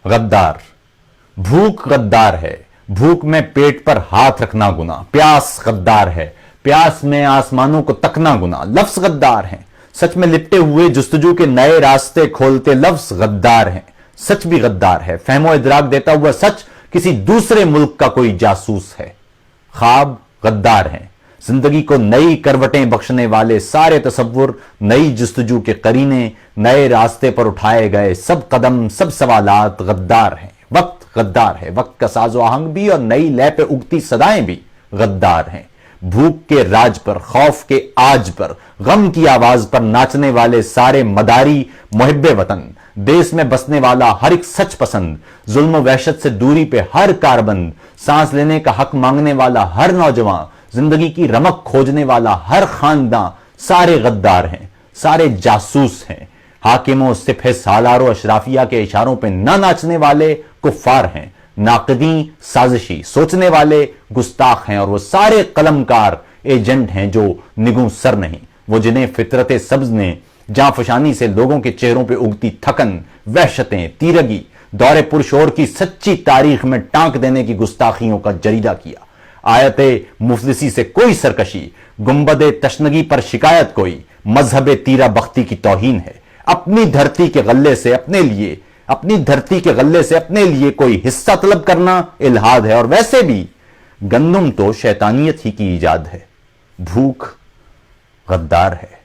गद्दार। भूख गद्दार है, भूख में पेट पर हाथ रखना गुनाह। प्यास गद्दार है, प्यास में आसमानों को तकना गुनाह। लफ्ज गद्दार हैं, सच में लिपटे हुए जुस्तजू के नए रास्ते खोलते लफ्ज गद्दार हैं। सच भी गद्दार है, फहमो इदराक देता हुआ सच किसी दूसरे मुल्क का कोई जासूस है। ख्वाब गद्दार हैं, जिंदगी को नई करवटें बख्शने वाले सारे तसव्वुर, नई जुस्तजू के करीने, नए रास्ते पर उठाए गए सब कदम, सब सवालात गद्दार हैं। वक्त गद्दार है, वक्त का साजो आहंग भी और नई लय पे उगती सदाएं भी गद्दार हैं। भूख के राज पर, खौफ के आज पर, गम की आवाज पर नाचने वाले सारे मदारी मुहिब्बे वतन, देश में बसने वाला हर एक सच पसंद, जुल्म वहशत से दूरी पे हर कारबंद, सांस लेने का हक मांगने वाला हर नौजवान, जिंदगी की रमक खोजने वाला हर खानदान, सारे गद्दार हैं, सारे जासूस हैं। हाकिमों, सिपह सालारों, अशराफिया के इशारों पे न नाचने वाले कुफ्फार हैं। नाकदी, साजिशी, सोचने वाले गुस्ताख हैं। और वो सारे कलमकार एजेंट हैं जो निगू सर नहीं, वो जिन्हें फितरत सब्ज ने जांफशानी से लोगों के चेहरों पे उगती थकन, वहशतें, तीरगी, दौरे पुरशोर की सच्ची तारीख में टांक देने की गुस्ताखियों का जरीदा किया। आयते मुफलिसी से कोई सरकशी, गुंबदे तशनगी पर शिकायत कोई, मजहब तीरा बख्ती की तौहीन है। अपनी धरती के गल्ले से अपने लिए, अपनी धरती के गल्ले से अपने लिए कोई हिस्सा तलब करना इल्हाद है। और वैसे भी गंदुम तो शैतानियत ही की ईजाद है। भूख गद्दार है।